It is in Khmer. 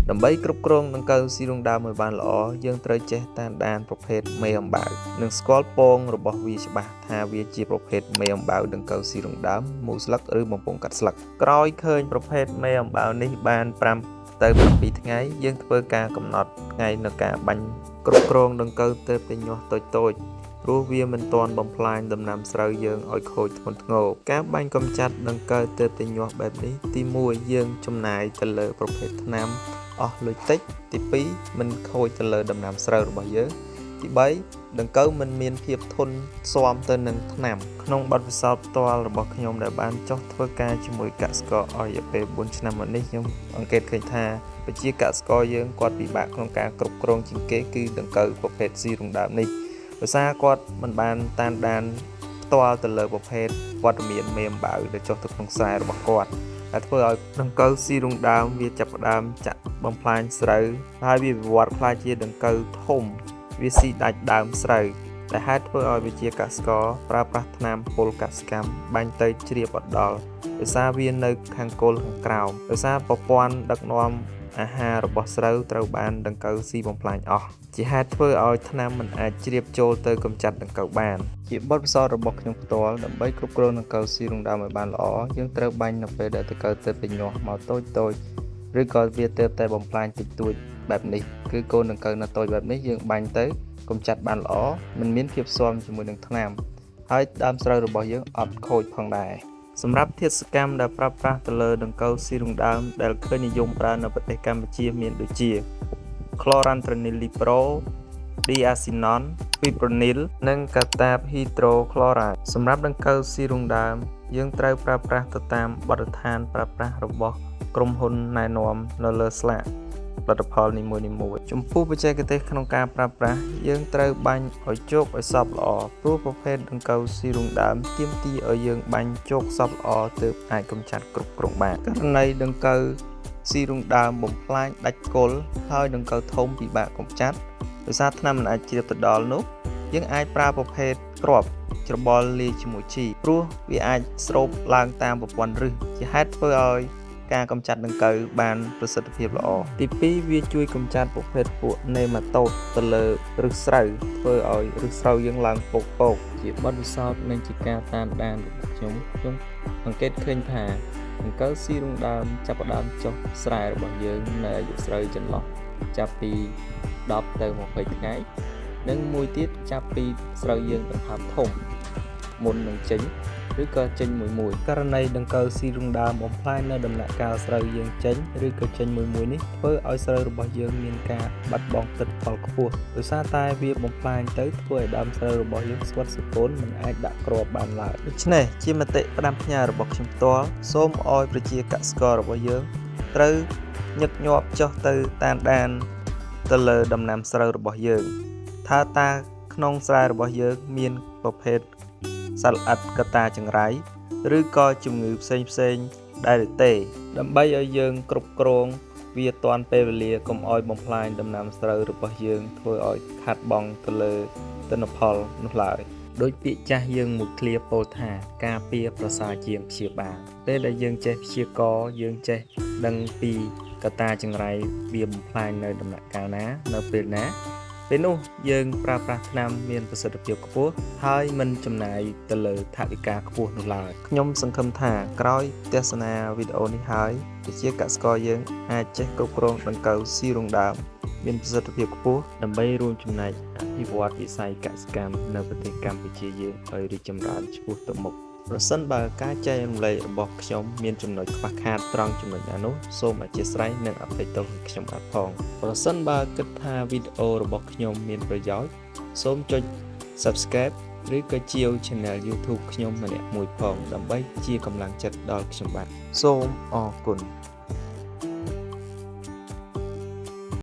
ដើម្បីគ្រប់គ្រងដង្កូវស៊ីរុងដើមឲ្យបានល្អយើងត្រូវចេះតាមដានប្រភេទមេអំបៅនិងស្គាល់ពងរបស់វាច្បាស់ថាវាជាប្រភេទមេអំបៅដង្កូវស៊ីរុងដើមមូលស្លឹកឬបំពង់កាត់ស្លឹកក្រោយឃើញប្រភេទមេអំបៅនេះបាន5ទៅ7ថ្ងៃយើងធ្វើការកំណត់ថ្ងៃនៃការបាញ់គ្រប់គ្រងដង្កូវទៅតែញាស់តូចៗព្រោះវាមិនទាន់បំផ្លាញដំណាំស្រូវយើងឲ្យខូចធ្ងន់ធ្ងរការបាញ់កម្ចាត់ដង្កូវទៅតែញាស់បែបនេះទី1យើងចំណាយទៅលើប្រភេទថ្នាំអស់លុយតិចទី2មិនខូចទៅលើដំណាំស្រូវរបស់យើងទី3ដង្កូវមិនមានភាពធន់ស៊ាំទៅនឹងថ្នាំក្នុងបទពិសោធន៍ផ្ទាល់របស់ខ្ញុំដែលបានចុះធ្វើការជាមួយកសិករអស់រយៈពេល4ឆ្នាំមកនេះខ្ញុំអង្កេតឃើញថាប្រជាកសិករយើងគាត់ពិបាកក្នុងការគ្រប់គ្រងជាងគេគឺដង្កូវប្រភេទស៊ីរុងដើមនេះដោយសារគាត់មិនបានតាមដានផ្ទាល់ទៅលើប្រភេទវត្តមានមេអំបៅដែលចុះទៅក្នុងខ្សែរបស់គាត់ដែលធ្វើឲ្យដង្កូវស៊ីរុងដើមវាចាប់ផ្ដើមចាក់បំផ្លាញស្រូវហើយវាវិវត្តខ្លាចជាដង្កូវធំវាស៊ីដាច់ដើមស្រូវដែលហេតុធ្វើឲ្យវិជាកសិករប្រើប្រាស់ថ្នាំពុលកសិកម្មបាញ់ទៅជ្រាបអត់ដល់ដោយសារវានៅខាងគល់ខាងក្រោមដោយសារប្រព័ន្ធដឹកនាំអាហាររបស់ស្រូវត្រូវបានដង្កូវស៊ីបំផ្លាញអស់ជាហេតុធ្វើឲ្យថ្នាំមិនអាចជ្រាបចូលទៅកម្ចាត់ដង្កូវបានជាបទពិសោធន៍របស់ខ្ញុំផ្ទាល់ដើម្បីគ្រប់គ្រងដង្កូវស៊ីរុងដើមឲ្យបានល្អយើងត្រូវបាញ់នៅពេលដែលដង្កូវទៅពេញញាស់មកតូចឬក៏វាទៅតែបំផ្លាញតិចតួចបែបនេះគឺកូនដង្កូវនៅតូចបែបនេះយើងបាញ់ទៅកម្ចាត់បានល្អមិនមានភាពស៊ាំជាមួយនឹងថ្នាំហើយដើមស្រូវរបស់យើងអត់ខូចផងដែរសម្រាប់ធាតុសកម្មដែលប្រើប្រាស់ទៅលើដង្កូវស៊ីរុងដើមដែលឃើញនិយមប្រើនៅប្រទេសកម្ពុជាមានដូចជា Chlorantranil Lipro, Diazinon, Fipronil និង Katab Hydrochloride សម្រាប់ដង្កូវស៊ីរុងដើមយើងត្រូវប្រើប្រាស់ទៅតាមបទដ្ឋានប្រើប្រាស់របស់ក្រុមហ៊ុនណែនាំនៅលើស្លាកផលិតផលនីមួយៗចំពោះបច្ចេកទេសក្នុងការប្រើប្រាស់យើងត្រូវបាញ់ឲ្យជោគឲ្យសព្វល្អព្រោះប្រភេទដង្កូវស៊ីរុងដើមទាមទារឲ្យយើងបាញ់ជោគសព្វល្អទើបអាចកម្ចាត់គ្រប់គ្រងបានករណីដង្កូវស៊ីរុងដើមបំផ្លាញដាច់គល់ហើយដង្កូវធំពិបាកកម្ចាត់ដោយសារថ្នាំមិនអាចជ្រាបទៅដល់នោះយើងអាចប្រើប្រភេទគ្រាប់ច្របល់លាយជាមួយជីព្រោះវាអាចស្រូបឡើងតាមប្រព័ន្ធឫសជាហេតុធ្វើឲ្យការកម្ចាត់ដង្កូវបានប្រសិទ្ធភាពល្អទី2វាជួយកម្ចាត់ប្រភេទពួកនេម៉ាតូតទៅលើឫសស្រូវធ្វើឲ្យឫសស្រូវយើងឡើងពកជាបទពិសោធន៍និងជាការតាមដានរបស់ខ្ញុំអង្កេតឃើញថាដង្កូវស៊ីរុងដើមចាប់ផ្ដើមចុះស្រែរបស់យើងនៅអាយុស្រូវចន្លោះចាប់ពី10ទៅ20ថ្ងៃនិងមួយទៀតចាប់ពីស្រូវយើងដង្ហើមធំមុននឹងចេញឬក៏ចេញមួយករណីដង្កូវស៊ីរុងដើមបំផ្លាញនៅដំណាក់កាលស្រូវយើងចេញឬក៏ចេញមួយនេះធ្វើឲ្យស្រូវរបស់យើងមានការបាត់បង់ទិន្នផលខ្ពស់ដោយសារតែវាបំផ្លាញទៅធ្វើឲ្យដើមស្រូវរបស់យើងស្វិតស្រពោនមិនអាចដាក់គ្រាប់បានឡើយដូច្នេះជាមតិផ្ដាំផ្ញើរបស់ខ្ញុំផ្ទាល់សូមឲ្យប្រជាកសិកររបស់យើងត្រូវញឹកញាប់ចុះទៅតាមដានទៅលើដំណាំស្រូវរបស់យើងថាតើក្នុងស្រែរបស់យើងមានប្រភេទសត្វល្អិតកតាចង្រៃឬក៏ជំងឺផ្សេងដែរឬទេដើម្បីឲ្យយើងគ្រប់គ្រងវាទាន់ពេលវេលាកុំឲ្យបំផ្លាញដំណាំស្រូវរបស់យើងធ្វើឲ្យខាតបង់ទៅលើទិន្នផលនោះឡើយដោយពាក្យចាស់យើងមួយឃ្លាពោលថាការពារប្រសើរជាងព្យាបាលពេលដែលយើងចេះព្យាករយើងចេះដឹងពីកតាចង្រៃវាបំផ្លាញនៅដំណាក់កាលណានៅពេលណាពេលនោះយើងប្រើប្រាស់ថ្នាំមានប្រសិទ្ធភាពខ្ពស់ហើយមិនចំណាយទៅលើថវិកាខ្ពស់នោះឡើយខ្ញុំសង្ឃឹមថាក្រោយទស្សនាវីដេអូនេះហើយប្រជាកសិករយើងអាចចេះគ្រប់គ្រងដង្កូវស៊ីរុងដើមមានប្រសិទ្ធភាពខ្ពស់ដើម្បីរួមចំណែកអភិវឌ្ឍវិស័យកសិកម្មនៅប្រទេសកម្ពុជាយើងឲ្យរីកចម្រើនឆ្ពោះទៅមុខប្រសិនបើការចែករំលែករបស់ខ្ញុំមានចំណុចខ្វះខាតត្រង់ចំណុចណានោះសូមអធិស្ឋាននិងអភ័យទោសខ្ញុំបាទផងប្រសិនបើគិតថាវីដេអូរបស់ខ្ញុំមានប្រយោជន៍សូមចុច Subscribe ឬក៏ជាវ Channel YouTube ខ្ញុំម្នាក់មួយផងដើម្បីជាកម្លាំងចិត្តដល់ខ្ញុំបាទសូមអរគុណ